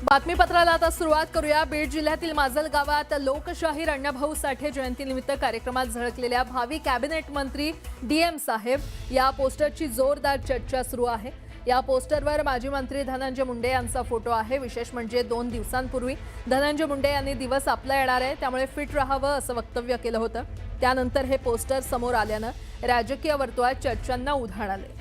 बातमीपत्राला आता सुरुवात करूया। बीड जिल्ह्यातील माजल गावात लोकशाहीर अण्णाभाऊ साठे जयंतीनिमित्त कार्यक्रमात झळकलेल्या भावी कॅबिनेट मंत्री डीएम साहेब या पोस्टरची जोरदार चर्चा सुरू आहे। या पोस्टरवर माजी मंत्री धनंजय मुंडे यांचा फोटो आहे। विशेष म्हणजे 2 दिवसांपूर्वी धनंजय मुंडे यांनी दिवस आपला येणार आहे त्यामुळे फिट राहावं असं वक्तव्य केलं होतं। त्यानंतर हे पोस्टर समोर आल्यानं राजकीय वर्तुळात चर्चांना उधाण आले।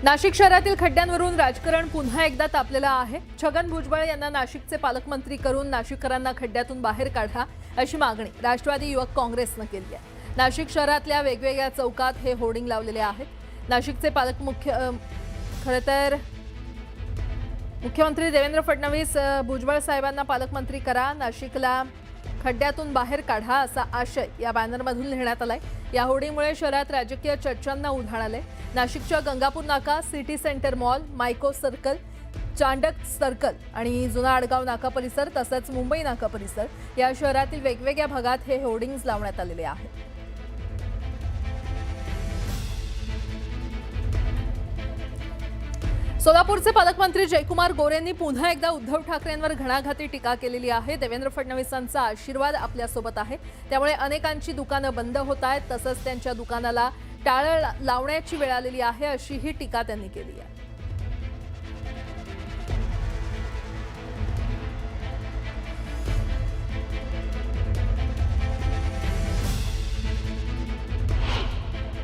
नाशिक शहरातील खड्ड्यांवरून राजकारण पुन्हा एकदा तापलेलं आहे। छगन भुजबळ यांना नाशिकचे पालकमंत्री करून नाशिककरांना खड्ड्यातून बाहेर काढा अशी मागणी राष्ट्रवादी युवक काँग्रेसने केली आहे। नाशिक शहरातल्या वेगवेगळ्या चौकात हे होर्डिंग लावलेले आहेत। नाशिकचे मुख्यमंत्री देवेंद्र फडणवीस भुजबळ साहेबांना पालकमंत्री करा, नाशिकला खड्ड्यातून बाहेर काढा असा आशय या बॅनरमधून लिहिण्यात आलाय। या होर्डिंगमुळे शहरात राजकीय चर्चांना उधाण आले। नाशिकच्या Gangapur Naka, city center mall, Mico circle, Chandak circle आणि जुना आडगाव नाका परिसर तसंच मुंबई नाका परिसर या शहरातील वेगवेगळ्या भागात हे होर्डिंग्ज लावण्यात आलेले आहेत। सोलापूरचे पालकमंत्री जयकुमार गोरेंनी पुन्हा एकदा उद्धव ठाकरेंवर घणाघाती टीका केलेली आहे। देवेंद्र फडणवीसांचा आशीर्वाद आपल्यासोबत आहे त्यामुळे अनेकांची दुकानं बंद होत आहेत तसंच त्यांच्या दुकानाला टाळं लावण्याची वेळ आलेली आहे अशी ही टीका त्यांनी केली आहे।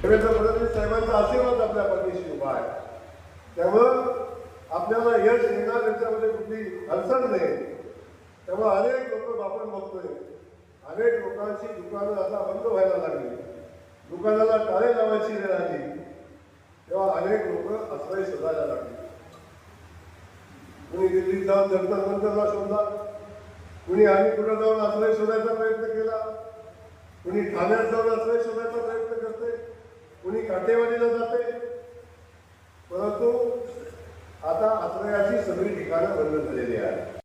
देवेंद्र फडणवीस साहेबांचा आशीर्वाद आपल्या पाठीशी उभा आहे त्यामुळं आपल्याला यश येणार याच्यामध्ये कुठली अडचण नाही। त्यामुळे अनेक लोक आपण बघतोय अनेक लोकांची दुकानं आता बंद व्हायला लागली, दुकानाला टाळे लावायची वेळ आली तेव्हा अनेक लोक आश्रय शोधायला लागले। कुणी दिल्लीत जाऊन जंतर मंतरला शोधला, कुणी अलीकडे जाऊन आश्रय शोधायचा प्रयत्न केला, कुणी ठाण्यात जाऊन आश्रय शोधायचा प्रयत्न करते, कुणी काटेवाडीला जाते, परंतु आता आश्रयाची सगळी ठिकाणं बंद झालेली आहेत।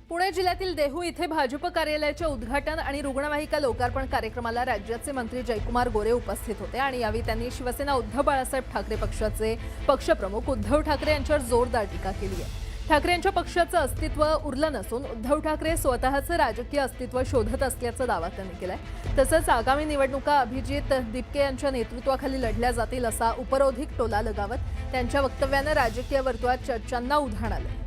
पुणे जिल्ह्यातील देहू इथे भाजप कार्यालयाच्या उद्घाटन आणि रुग्णवाहिका लोकार्पण कार्यक्रमाला राज्याचे मंत्री जयकुमार गोरे उपस्थित होते आणि यावेळी त्यांनी शिवसेना उद्धव बाळासाहेब ठाकरे पक्षाचे पक्षप्रमुख उद्धव ठाकरे यांच्यावर जोरदार टीका केली आहे। ठाकरे यांच्या पक्षाचं अस्तित्व उरलं नसून उद्धव ठाकरे स्वतःचं राजकीय अस्तित्व शोधत असल्याचा दावा त्यांनी केलाय। तसंच आगामी निवडणुका अभिजित दिपके यांच्या नेतृत्वाखाली लढल्या जातील असा उपरोधिक टोला लगावत त्यांच्या वक्तव्यानं राजकीय वर्तुळात चर्चांना उधाण आलं।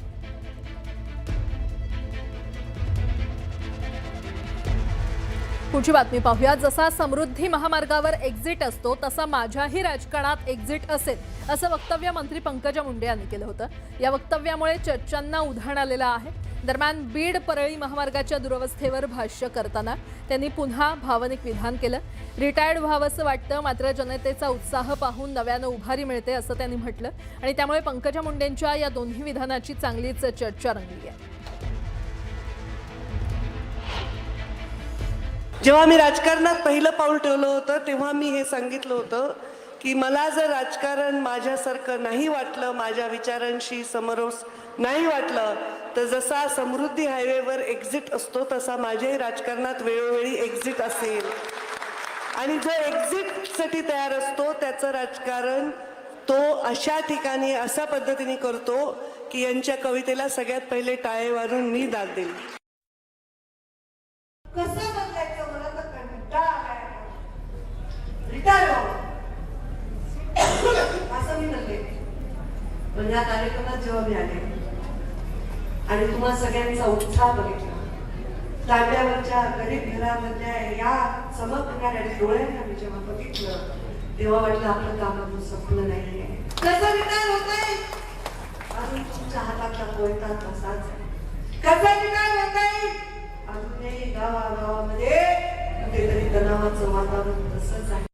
पुढची बातमी पाहूया। जसा समृद्धी महामार्गावर एक्झिट असतो तसा माझ्याही राजकारणात एक्झिट असेल असं वक्तव्य मंत्री पंकजा मुंडे यांनी केलं होतं। या वक्तव्यामुळे चर्चांना उधाण आलेलं आहे। दरम्यान बीड परळी महामार्गाच्या दुरवस्थेवर भाष्य करताना त्यांनी पुन्हा भावनिक विधान केलं। रिटायर्ड व्हावंसं वाटतं मात्र जनतेचा उत्साह पाहून नव्यानं उभारी मिळते असं त्यांनी म्हटलं आणि त्यामुळे पंकजा मुंडेंच्या या दोन्ही विधानाची चांगलीच चर्चा रंगली आहे। जेव्हा मी राजकारणात पहिलं पाऊल ठेवलं होतं तेव्हा मी हे सांगितलं होतं की मला जर राजकारण माझ्यासारखं नाही वाटलं, माझ्या विचारांशी समरस नाही वाटलं तर जसा समृद्धी हायवेवर एक्झिट असतो तसा माझ्याही राजकारणात वेळोवेळी एक्झिट असेल आणि जो एक्झिटसाठी तयार असतो त्याचं राजकारण तो अशा ठिकाणी अशा पद्धतीने करतो की यांच्या कवितेला सगळ्यात पहिले टाळे वाजून मी दाद देईल। पण या कार्यक्रमात जेव्हा मी आले आणि तुम्हा सगळ्यांचा उत्साह बघितला, तांब्यावरच्या गरीब घरामधल्या या चमकणाऱ्या डोळ्यांना मी जेव्हा बघितलं तेव्हा वाटलं आपलं काम अजून संपलं नाहीये। कसं रिटायर होतंय अजून तुमच्या हातातला कोयता तसाच आहे। कसं रिटायर होतंय अजूनही गावागावामध्ये कुठेतरी तणावाचं वातावरण तसंच आहे।